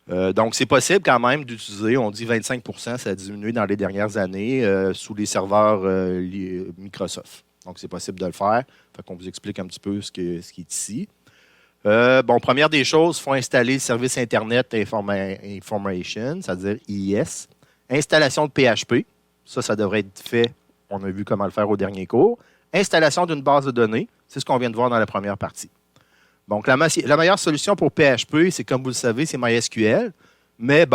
S2: Donc, c'est possible quand même d'utiliser, on dit 25 ça a diminué dans les dernières années sous les serveurs Microsoft. Donc, c'est possible de le faire. Fait qu'on vous explique un petit peu ce qui est ici. Première des choses, il faut installer le service Internet Information, c'est-à-dire IIS. Installation de PHP. Ça devrait être fait. On a vu comment le faire au dernier cours. Installation d'une base de données. C'est ce qu'on vient de voir dans la première partie. Donc, la meilleure solution pour PHP, c'est comme vous le savez, c'est MySQL. Mais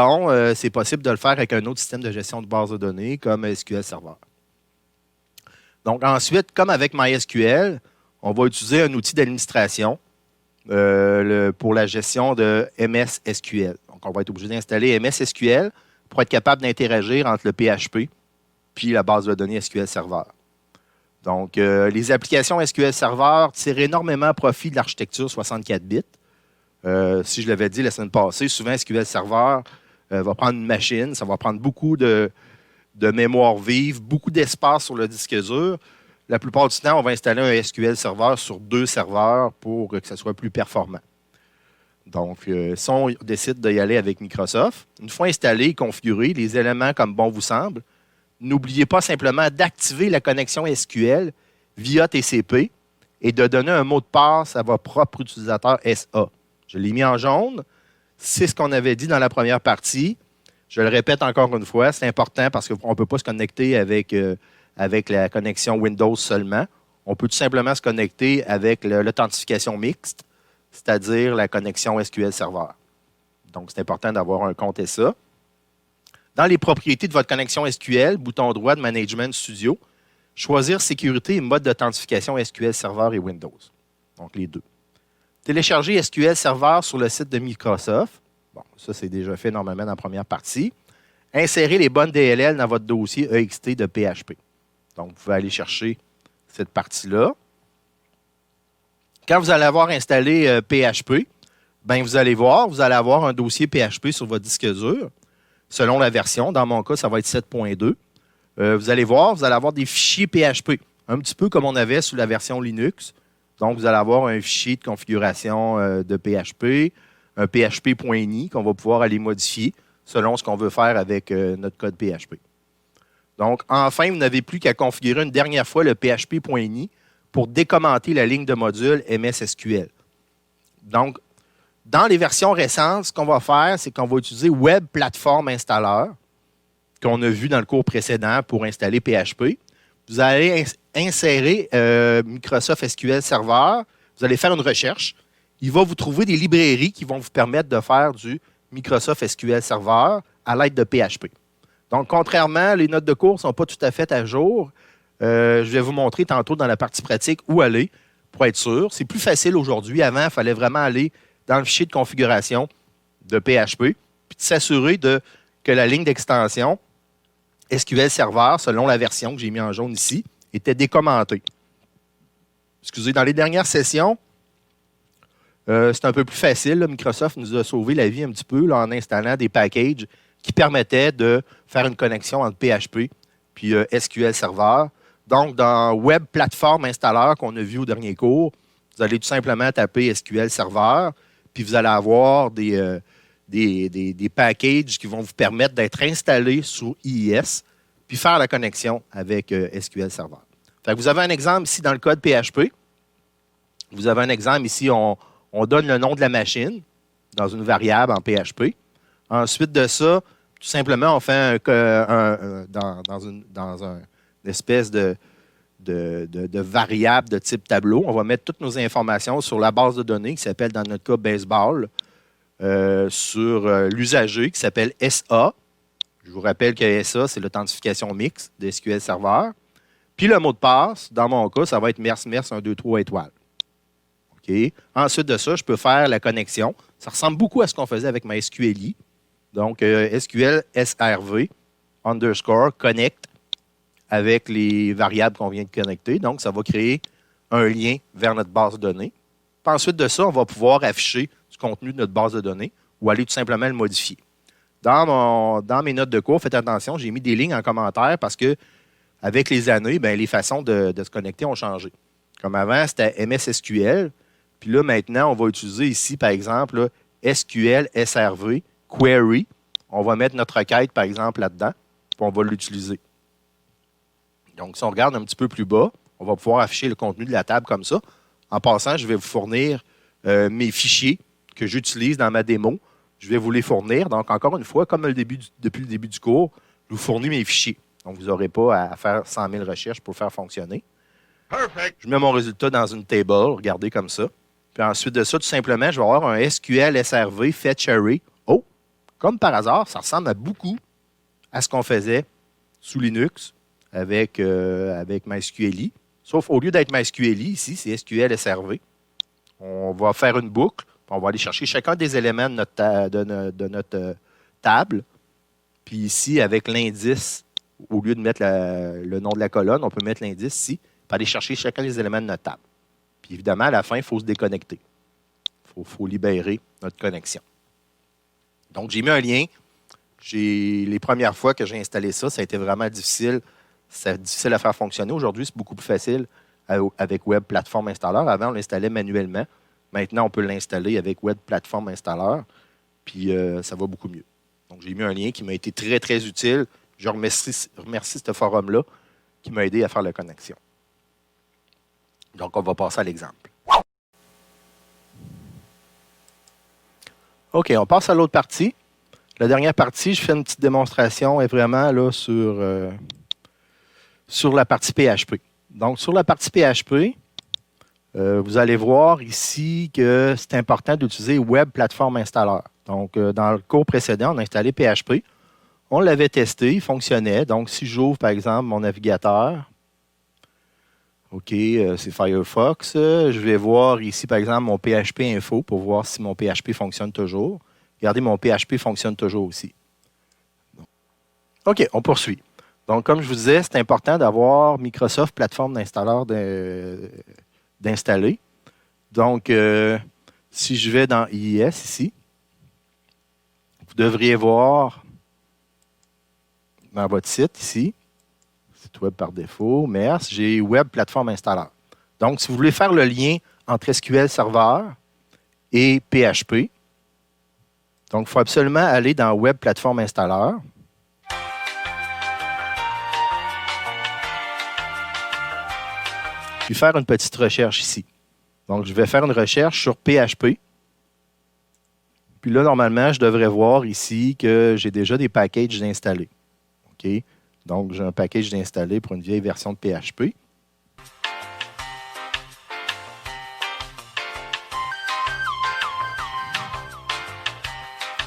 S2: c'est possible de le faire avec un autre système de gestion de base de données comme SQL Server. Donc, ensuite, comme avec MySQL, on va utiliser un outil d'administration pour la gestion de MS SQL. Donc, on va être obligé d'installer MS SQL pour être capable d'interagir entre le PHP puis la base de données SQL Server. Donc, les applications SQL Server tirent énormément profit de l'architecture 64 bits. Si je l'avais dit la semaine passée, souvent SQL Server va prendre une machine, ça va prendre beaucoup de mémoire vive, beaucoup d'espace sur le disque dur. La plupart du temps, on va installer un SQL Server sur 2 serveurs pour que ça soit plus performant. Donc, si on décide d'y aller avec Microsoft, une fois installé et configuré, les éléments comme bon vous semble, n'oubliez pas simplement d'activer la connexion SQL via TCP et de donner un mot de passe à votre propre utilisateur SA. Je l'ai mis en jaune. C'est ce qu'on avait dit dans la première partie. Je le répète encore une fois, c'est important parce qu'on ne peut pas se connecter avec la connexion Windows seulement. On peut tout simplement se connecter avec l'authentification mixte, c'est-à-dire la connexion SQL Server. Donc, c'est important d'avoir un compte SA. Dans les propriétés de votre connexion SQL, bouton droit de Management Studio, choisir Sécurité et mode d'authentification SQL Server et Windows. Donc, les deux. Télécharger SQL Server sur le site de Microsoft. Bon, ça, c'est déjà fait normalement dans la première partie. Insérer les bonnes DLL dans votre dossier EXT de PHP. Donc, vous pouvez aller chercher cette partie-là. Quand vous allez avoir installé PHP, vous allez voir, vous allez avoir un dossier PHP sur votre disque dur. Selon la version. Dans mon cas, ça va être 7.2. Vous allez voir, vous allez avoir des fichiers PHP, un petit peu comme on avait sous la version Linux. Donc, vous allez avoir un fichier de configuration de PHP, un php.ini qu'on va pouvoir aller modifier selon ce qu'on veut faire avec notre code PHP. Donc, enfin, vous n'avez plus qu'à configurer une dernière fois le php.ini pour décommenter la ligne de module MS-SQL. Donc, dans les versions récentes, ce qu'on va faire, c'est qu'on va utiliser Web Platform Installer, qu'on a vu dans le cours précédent pour installer PHP. Vous allez insérer Microsoft SQL Server. Vous allez faire une recherche. Il va vous trouver des librairies qui vont vous permettre de faire du Microsoft SQL Server à l'aide de PHP. Donc, contrairement, les notes de cours ne sont pas tout à fait à jour. Je vais vous montrer tantôt dans la partie pratique où aller pour être sûr. C'est plus facile aujourd'hui. Avant, il fallait vraiment aller dans le fichier de configuration de PHP, puis de s'assurer que la ligne d'extension SQL Server, selon la version que j'ai mis en jaune ici, était décommentée. Excusez, dans les dernières sessions, c'est un peu plus facile. Là. Microsoft nous a sauvé la vie un petit peu là, en installant des packages qui permettaient de faire une connexion entre PHP puis SQL Server. Donc, dans Web Platform Installer qu'on a vu au dernier cours, vous allez tout simplement taper SQL Server, puis vous allez avoir des packages qui vont vous permettre d'être installés sous IIS, puis faire la connexion avec SQL Server. Fait que vous avez un exemple ici dans le code PHP. Vous avez un exemple ici, on donne le nom de la machine dans une variable en PHP. Ensuite de ça, tout simplement, on fait dans une espèce de variable de type tableau. On va mettre toutes nos informations sur la base de données qui s'appelle, dans notre cas, Baseball, sur l'usager qui s'appelle SA. Je vous rappelle que SA, c'est l'authentification mixte de SQL Server. Puis le mot de passe, dans mon cas, ça va être MERS 1, 2, 3 étoiles. OK. Ensuite de ça, je peux faire la connexion. Ça ressemble beaucoup à ce qu'on faisait avec MySQLi. Donc, SQL SRV _ connect avec les variables qu'on vient de connecter. Donc, ça va créer un lien vers notre base de données. Puis ensuite de ça, on va pouvoir afficher du contenu de notre base de données ou aller tout simplement le modifier. Dans mes notes de cours, faites attention, j'ai mis des lignes en commentaire parce que avec les années, les façons de se connecter ont changé. Comme avant, c'était MS SQL. Puis là, maintenant, on va utiliser ici, par exemple, là, SQL SRV _ query. On va mettre notre requête, par exemple, là-dedans, puis on va l'utiliser. Donc, si on regarde un petit peu plus bas, on va pouvoir afficher le contenu de la table comme ça. En passant, je vais vous fournir mes fichiers que j'utilise dans ma démo. Je vais vous les fournir. Donc, encore une fois, comme depuis le début du cours, je vous fournis mes fichiers. Donc, vous n'aurez pas à faire 100 000 recherches pour le faire fonctionner.
S1: Perfect.
S2: Je mets mon résultat dans une table, regardez comme ça. Puis ensuite de ça, tout simplement, je vais avoir un SQL SRV Fetch Array. Oh, comme par hasard, ça ressemble à beaucoup à ce qu'on faisait sous Linux avec MySQLi. Sauf au lieu d'être MySQLi, ici, c'est SQL SRV. On va faire une boucle, puis on va aller chercher chacun des éléments de notre table. Puis ici, avec l'indice, au lieu de mettre le nom de la colonne, on peut mettre l'indice ici, puis aller chercher chacun des éléments de notre table. Puis évidemment, à la fin, il faut se déconnecter. Il faut libérer notre connexion. Donc, j'ai mis un lien. Les premières fois que j'ai installé ça, ça a été vraiment difficile. C'est difficile à faire fonctionner. Aujourd'hui, c'est beaucoup plus facile avec Web Platform Installer. Avant, on l'installait manuellement. Maintenant, on peut l'installer avec Web Platform Installer. Puis, ça va beaucoup mieux. Donc, j'ai mis un lien qui m'a été très, très utile. Je remercie ce forum-là qui m'a aidé à faire la connexion. Donc, on va passer à l'exemple. OK, on passe à l'autre partie. La dernière partie, je fais une petite démonstration est vraiment là, sur la partie PHP. Donc, sur la partie PHP, vous allez voir ici que c'est important d'utiliser Web Platform Installer. Donc, dans le cours précédent, on a installé PHP. On l'avait testé, il fonctionnait. Donc, si j'ouvre, par exemple, mon navigateur, OK, c'est Firefox. Je vais voir ici, par exemple, mon PHP Info pour voir si mon PHP fonctionne toujours. Regardez, mon PHP fonctionne toujours aussi. OK, on poursuit. Donc, comme je vous disais, c'est important d'avoir Microsoft Plateforme d'installer. Donc, si je vais dans IIS ici, vous devriez voir dans votre site ici, site web par défaut, MERS, j'ai Web Platform Installer. Donc, si vous voulez faire le lien entre SQL Server et PHP, donc il faut absolument aller dans Web Platform Installer. Puis faire une petite recherche ici. Donc, je vais faire une recherche sur PHP. Puis là, normalement, je devrais voir ici que j'ai déjà des packages installés. OK? Donc, j'ai un package d'installer pour une vieille version de PHP.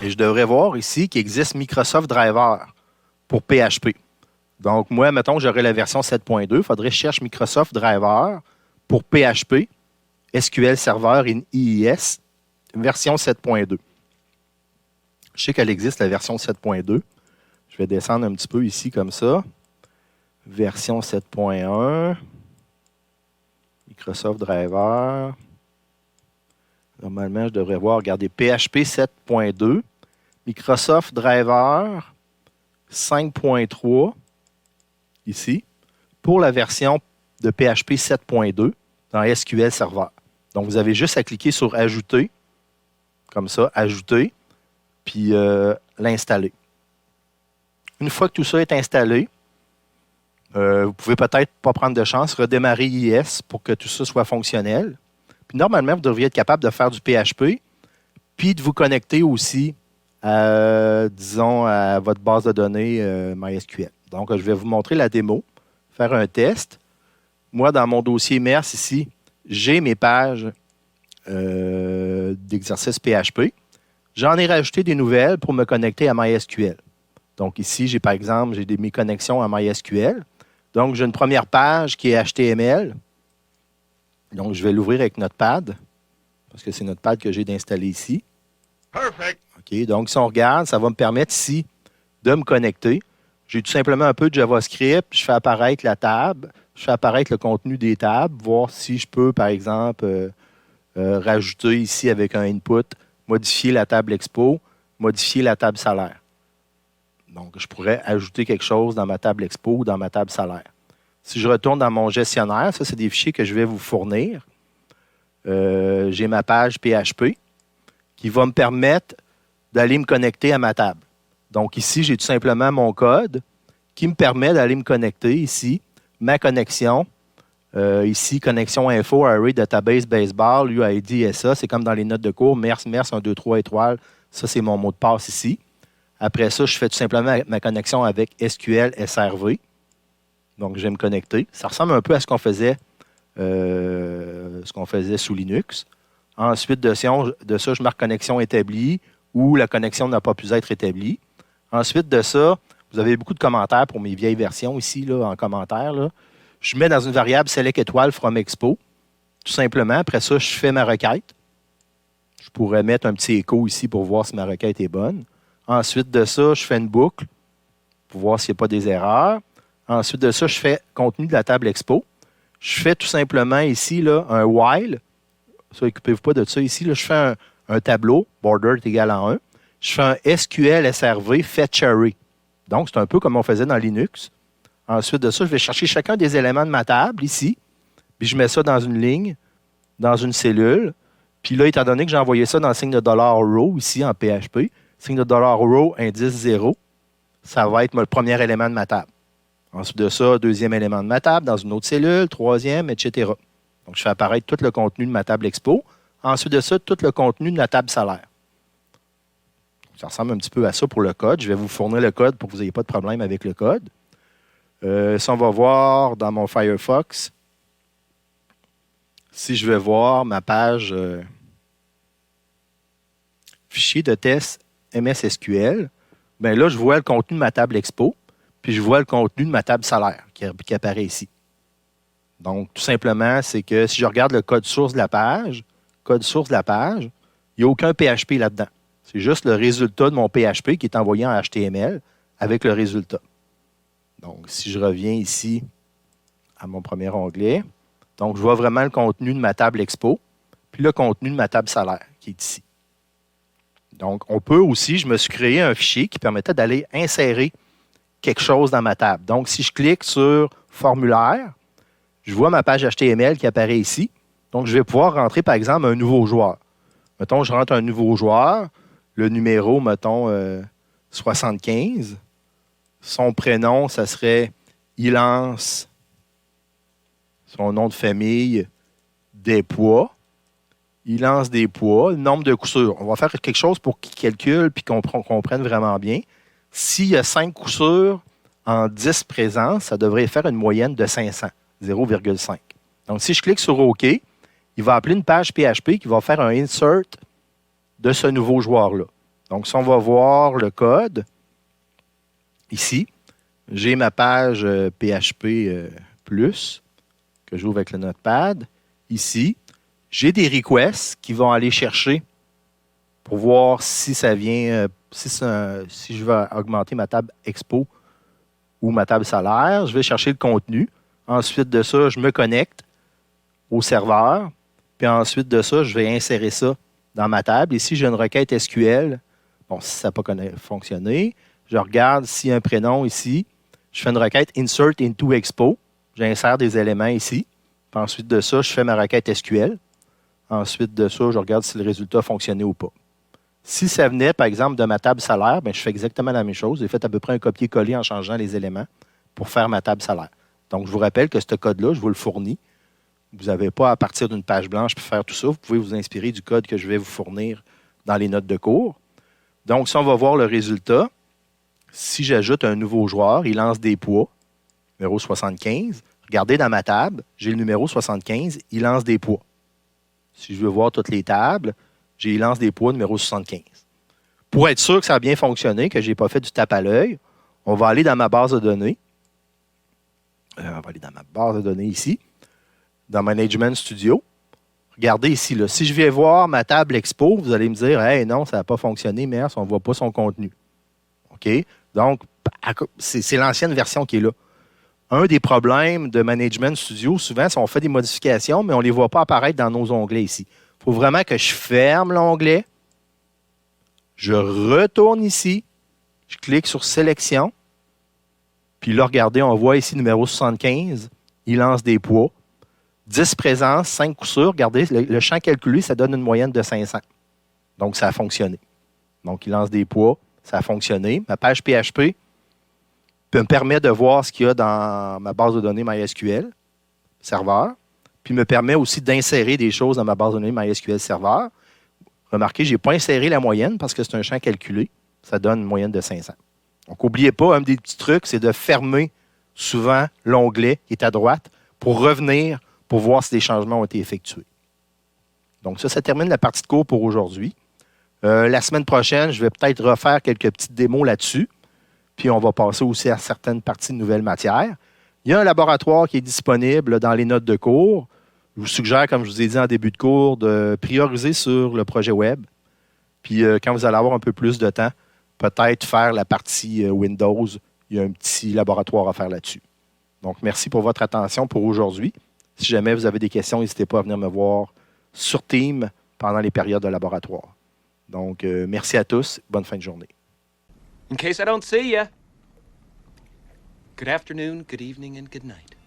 S2: Et je devrais voir ici qu'il existe Microsoft Driver pour PHP. Donc, moi, mettons que j'aurais la version 7.2, il faudrait que je cherche Microsoft Driver pour PHP, SQL Server in IIS, version 7.2. Je sais qu'elle existe, la version 7.2. Je vais descendre un petit peu ici comme ça. Version 7.1. Microsoft Driver. Normalement, je devrais voir, regardez, PHP 7.2. Microsoft Driver 5.3. Ici. Pour la version de PHP 7.2 dans SQL Server. Donc, vous avez juste à cliquer sur « Ajouter », comme ça, « Ajouter », puis l'installer. Une fois que tout ça est installé, vous pouvez peut-être pas prendre de chance, redémarrer IIS pour que tout ça soit fonctionnel. Puis normalement, vous devriez être capable de faire du PHP, puis de vous connecter aussi, disons, à votre base de données MySQL. Donc, je vais vous montrer la démo, faire un test. Moi, dans mon dossier MERS ici, j'ai mes pages d'exercice PHP. J'en ai rajouté des nouvelles pour me connecter à MySQL. Donc ici, j'ai par exemple, mes connexions à MySQL. Donc, j'ai une première page qui est HTML. Donc, je vais l'ouvrir avec Notepad, parce que c'est Notepad que j'ai d'installer ici.
S1: Perfect.
S2: OK, donc si on regarde, ça va me permettre ici de me connecter. J'ai tout simplement un peu de JavaScript, je fais apparaître la table, je fais apparaître le contenu des tables, voir si je peux, par exemple, rajouter ici avec un input, modifier la table expo, modifier la table salaire. Donc, je pourrais ajouter quelque chose dans ma table expo ou dans ma table salaire. Si je retourne dans mon gestionnaire, ça, c'est des fichiers que je vais vous fournir. J'ai ma page PHP qui va me permettre d'aller me connecter à ma table. Donc ici, j'ai tout simplement mon code qui me permet d'aller me connecter ici, ma connexion. Ici, connexion info, array, database, baseball, UID, SA. C'est comme dans les notes de cours. MERS, 1, 2, 3 étoiles. Ça, c'est mon mot de passe ici. Après ça, je fais tout simplement ma connexion avec SQL SRV. Donc, je vais me connecter. Ça ressemble un peu à ce qu'on faisait sous Linux. Ensuite de ça, je marque connexion établie ou la connexion n'a pas pu être établie. Ensuite de ça, vous avez beaucoup de commentaires pour mes vieilles versions ici, là, en commentaire. Là. Je mets dans une variable select étoile from expo. Tout simplement. Après ça, je fais ma requête. Je pourrais mettre un petit écho ici pour voir si ma requête est bonne. Ensuite de ça, je fais une boucle pour voir s'il n'y a pas des erreurs. Ensuite de ça, je fais contenu de la table expo. Je fais tout simplement ici là, un while. Ça, occupez-vous pas de ça ici. Là. Je fais un tableau, border est égal à 1. Je fais un SQL SRV fetch array. Donc, c'est un peu comme on faisait dans Linux. Ensuite de ça, je vais chercher chacun des éléments de ma table ici. Puis je mets ça dans une ligne, dans une cellule. Puis là, étant donné que j'ai envoyé ça dans le signe de $row ici en PHP, signe de $row indice 0, ça va être le premier élément de ma table. Ensuite de ça, deuxième élément de ma table dans une autre cellule, troisième, etc. Donc, je fais apparaître tout le contenu de ma table expo. Ensuite de ça, tout le contenu de la table salaire. Ça ressemble un petit peu à ça pour le code. Je vais vous fournir le code pour que vous n'ayez pas de problème avec le code. Si on va voir dans mon Firefox, si je vais voir ma page fichier de test MS SQL, bien là, je vois le contenu de ma table expo, puis je vois le contenu de ma table salaire qui apparaît ici. Donc, tout simplement, c'est que si je regarde le code source de la page, il n'y a aucun PHP là-dedans. C'est juste le résultat de mon PHP qui est envoyé en HTML avec le résultat. Donc, si je reviens ici à mon premier onglet, donc je vois vraiment le contenu de ma table expo, puis le contenu de ma table salaire qui est ici. Donc, on peut aussi, je me suis créé un fichier qui permettait d'aller insérer quelque chose dans ma table. Donc, si je clique sur formulaire, je vois ma page HTML qui apparaît ici. Donc, je vais pouvoir rentrer, par exemple, un nouveau joueur. Mettons, je rentre un nouveau joueur, le numéro, mettons, 75. Son prénom, ça serait Ilance, son nom de famille, Despois. Il lance des poids, le nombre de coups sûrs. On va faire quelque chose pour qu'il calcule et qu'on comprenne vraiment bien. S'il y a 5 coups sûrs en 10 présences, ça devrait faire une moyenne de 500, 0,5. Donc, si je clique sur OK, il va appeler une page PHP qui va faire un insert de ce nouveau joueur-là. Donc, si on va voir le code, ici, j'ai ma page PHP plus que j'ouvre avec le Notepad. Ici, j'ai des requests qui vont aller chercher pour voir si ça vient, si je veux augmenter ma table expo ou ma table salaire. Je vais chercher le contenu. Ensuite de ça, je me connecte au serveur. Puis ensuite de ça, je vais insérer ça dans ma table. Ici, j'ai une requête SQL. Bon, si ça n'a pas fonctionné, je regarde s'il y a un prénom ici. Je fais une requête insert into expo. J'insère des éléments ici. Puis ensuite de ça, je fais ma requête SQL. Ensuite de ça, je regarde si le résultat fonctionnait ou pas. Si ça venait, par exemple, de ma table salaire, bien, je fais exactement la même chose. J'ai fait à peu près un copier-coller en changeant les éléments pour faire ma table salaire. Donc, je vous rappelle que ce code-là, je vous le fournis. Vous n'avez pas à partir d'une page blanche pour faire tout ça. Vous pouvez vous inspirer du code que je vais vous fournir dans les notes de cours. Donc, si on va voir le résultat, si j'ajoute un nouveau joueur, il lance des poids, numéro 75. Regardez dans ma table, j'ai le numéro 75, il lance des poids. Si je veux voir toutes les tables, j'ai lance des poids numéro 75. Pour être sûr que ça a bien fonctionné, que je n'ai pas fait du tape à l'œil, on va aller dans ma base de données. On va aller dans ma base de données ici, dans Management Studio. Regardez ici, là, si je vais voir ma table expo, vous allez me dire « Hey, non, ça n'a pas fonctionné, merde, on ne voit pas son contenu. » OK? Donc, c'est l'ancienne version qui est là. Un des problèmes de Management Studio, souvent, c'est qu'on fait des modifications, mais on ne les voit pas apparaître dans nos onglets ici. Il faut vraiment que je ferme l'onglet, je retourne ici, je clique sur Sélection, puis là, regardez, on voit ici numéro 75, il lance des poids. 10 présences, 5 coups sûrs. Regardez, le champ calculé, ça donne une moyenne de 500. Donc, ça a fonctionné. Donc, il lance des poids. Ça a fonctionné. Ma page PHP me permet de voir ce qu'il y a dans ma base de données MySQL serveur, puis me permet aussi d'insérer des choses dans ma base de données MySQL serveur. Remarquez, je n'ai pas inséré la moyenne parce que c'est un champ calculé. Ça donne une moyenne de 500. Donc, n'oubliez pas, un des petits trucs, c'est de fermer souvent l'onglet qui est à droite pour revenir pour voir si des changements ont été effectués. Donc, ça termine la partie de cours pour aujourd'hui. La semaine prochaine, je vais peut-être refaire quelques petites démos là-dessus. Puis, on va passer aussi à certaines parties de nouvelles matières. Il y a un laboratoire qui est disponible dans les notes de cours. Je vous suggère, comme je vous ai dit en début de cours, de prioriser sur le projet web. Puis, quand vous allez avoir un peu plus de temps, peut-être faire la partie Windows. Il y a un petit laboratoire à faire là-dessus. Donc, merci pour votre attention pour aujourd'hui. Si jamais vous avez des questions, n'hésitez pas à venir me voir sur Teams pendant les périodes de laboratoire. Donc, merci à tous. Bonne fin de journée.
S6: In case I don't see ya. Good afternoon, good evening, and good night.